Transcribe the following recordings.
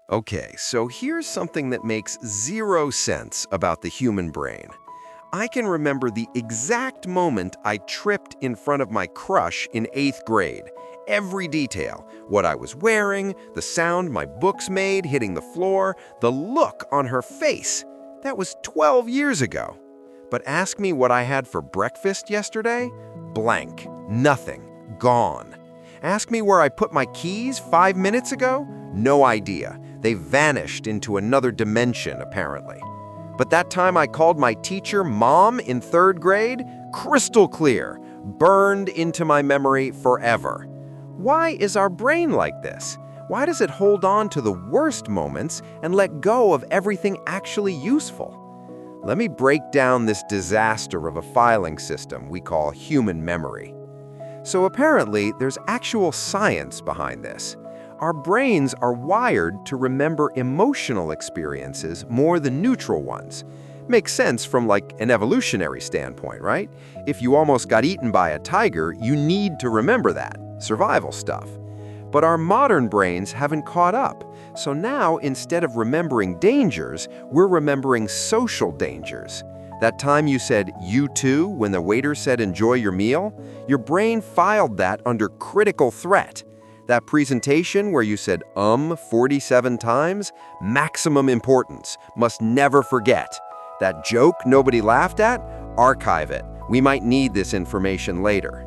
Okay, so here's something that makes zero sense about the human brain. I can remember the exact moment I tripped in front of my crush in 8th grade. Every detail, what I was wearing, the sound my books made hitting the floor, the look on her face. That was 12 years ago. But ask me what I had for breakfast yesterday? Blank. Nothing. Gone. Ask me where I put my keys 5 minutes ago? No idea. They vanished into another dimension, apparently. But that time I called my teacher Mom in 3rd grade? Crystal clear. Burned into my memory forever. Why is our brain like this? Why does it hold on to the worst moments and let go of everything actually useful? Let me break down this disaster of a filing system we call human memory. So apparently, there's actual science behind this. Our brains are wired to remember emotional experiences more than neutral ones. Makes sense from like an evolutionary standpoint, right? If you almost got eaten by a tiger, you need to remember that. Survival stuff. But our modern brains haven't caught up. So now, instead of remembering dangers, we're remembering social dangers. That time you said, "you too," when the waiter said, "enjoy your meal," your brain filed that under critical threat. That presentation where you said, 47 times, maximum importance, must never forget. That joke nobody laughed at, archive it. We might need this information later.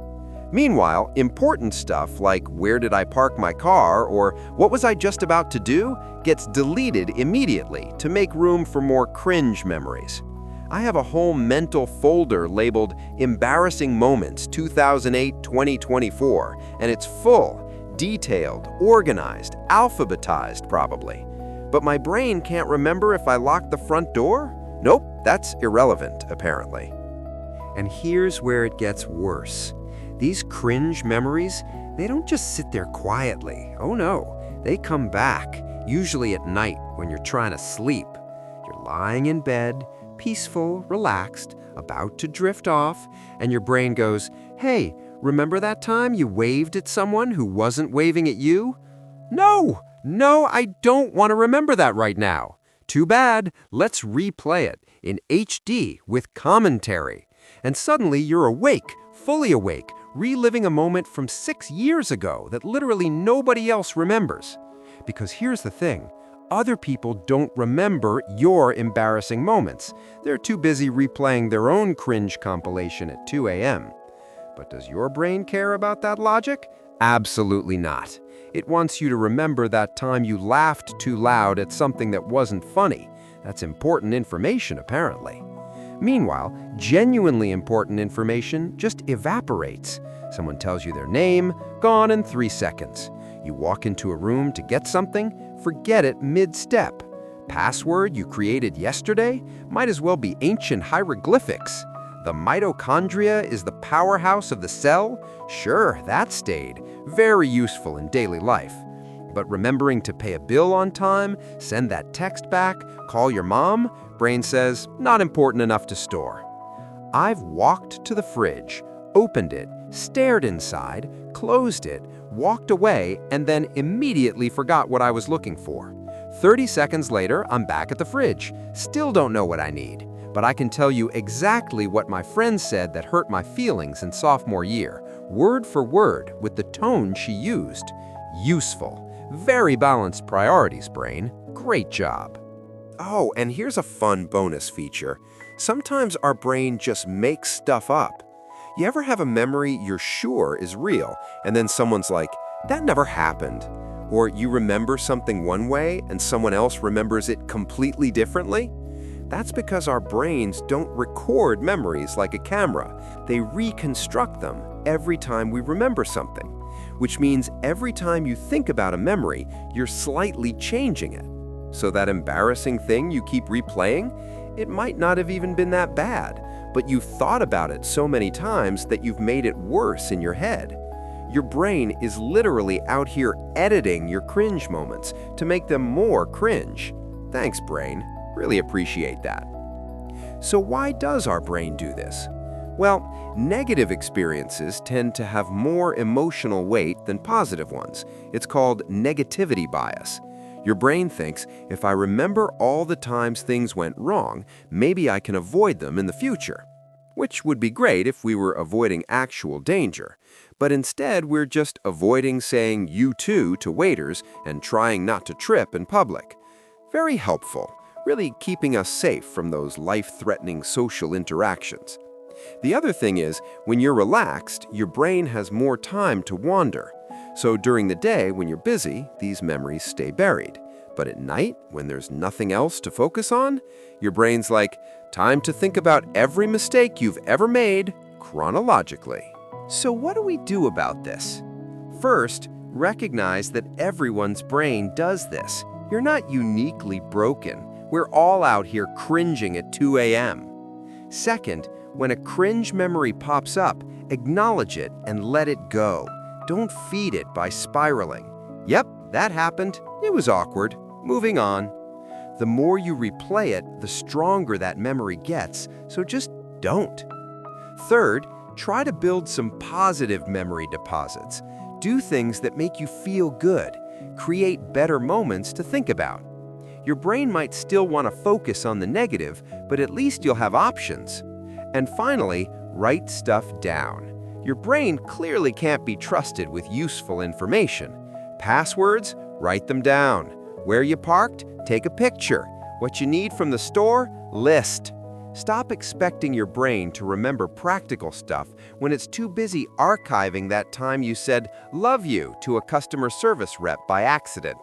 Meanwhile, important stuff like where did I park my car or what was I just about to do gets deleted immediately to make room for more cringe memories. I have a whole mental folder labeled Embarrassing Moments 2008-2024, and it's full, detailed, organized, alphabetized probably. But my brain can't remember if I locked the front door? Nope, that's irrelevant, apparently. And here's where it gets worse. These cringe memories, they don't just sit there quietly. Oh no, they come back, usually at night when you're trying to sleep. You're lying in bed, peaceful, relaxed, about to drift off, and your brain goes, "Hey, remember that time you waved at someone who wasn't waving at you?" No, I don't want to remember that right now. Too bad, let's replay it in HD with commentary. And suddenly you're awake, fully awake, reliving a moment from 6 years ago that literally nobody else remembers. Because here's the thing, other people don't remember your embarrassing moments. They're too busy replaying their own cringe compilation at 2 a.m. But does your brain care about that logic? Absolutely not. It wants you to remember that time you laughed too loud at something that wasn't funny. That's important information, apparently. Meanwhile, genuinely important information just evaporates. Someone tells you their name, gone in 3 seconds. You walk into a room to get something, forget it mid-step. Password you created yesterday might as well be ancient hieroglyphics. The mitochondria is the powerhouse of the cell? Sure, that stayed. Very useful in daily life. But remembering to pay a bill on time, send that text back, call your mom, brain says, not important enough to store. I've walked to the fridge, opened it, stared inside, closed it, walked away, and then immediately forgot what I was looking for. 30 seconds later, I'm back at the fridge. Still don't know what I need, but I can tell you exactly what my friend said that hurt my feelings in sophomore year, word for word, with the tone she used. Useful. Very balanced priorities, brain. Great job. Oh, and here's a fun bonus feature. Sometimes our brain just makes stuff up. You ever have a memory you're sure is real, and then someone's like, that never happened? Or you remember something one way and someone else remembers it completely differently? That's because our brains don't record memories like a camera. They reconstruct them every time we remember something, which means every time you think about a memory, you're slightly changing it. So that embarrassing thing you keep replaying, it might not have even been that bad, but you've thought about it so many times that you've made it worse in your head. Your brain is literally out here editing your cringe moments to make them more cringe. Thanks, brain. Really appreciate that. So why does our brain do this? Well, negative experiences tend to have more emotional weight than positive ones. It's called negativity bias. Your brain thinks, if I remember all the times things went wrong, maybe I can avoid them in the future. Which would be great if we were avoiding actual danger. But instead, we're just avoiding saying you too to waiters and trying not to trip in public. Very helpful, really keeping us safe from those life-threatening social interactions. The other thing is, when you're relaxed, your brain has more time to wander. So during the day, when you're busy, these memories stay buried. But at night, when there's nothing else to focus on, your brain's like, time to think about every mistake you've ever made chronologically. So what do we do about this? First, recognize that everyone's brain does this. You're not uniquely broken. We're all out here cringing at 2 a.m. Second, when a cringe memory pops up, acknowledge it and let it go. Don't feed it by spiraling. Yep, that happened. It was awkward. Moving on. The more you replay it, the stronger that memory gets, so just don't. Third, try to build some positive memory deposits. Do things that make you feel good. Create better moments to think about. Your brain might still want to focus on the negative, but at least you'll have options. And finally, write stuff down. Your brain clearly can't be trusted with useful information. Passwords? Write them down. Where you parked? Take a picture. What you need from the store? List. Stop expecting your brain to remember practical stuff when it's too busy archiving that time you said "love you" to a customer service rep by accident.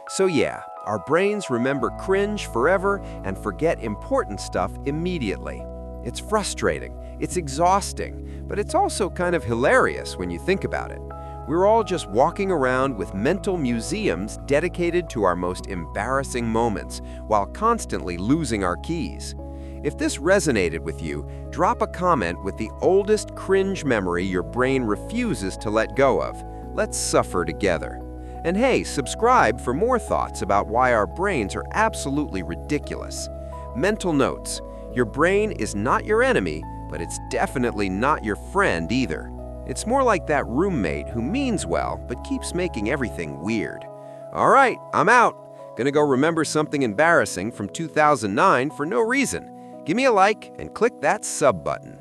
So yeah, our brains remember cringe forever and forget important stuff immediately. It's frustrating, it's exhausting, but it's also kind of hilarious when you think about it. We're all just walking around with mental museums dedicated to our most embarrassing moments while constantly losing our keys. If this resonated with you, drop a comment with the oldest cringe memory your brain refuses to let go of. Let's suffer together. And hey, subscribe for more thoughts about why our brains are absolutely ridiculous. Mental notes. Your brain is not your enemy, but it's definitely not your friend either. It's more like that roommate who means well, but keeps making everything weird. All right, I'm out. Gonna go remember something embarrassing from 2009 for no reason. Give me a like and click that sub button.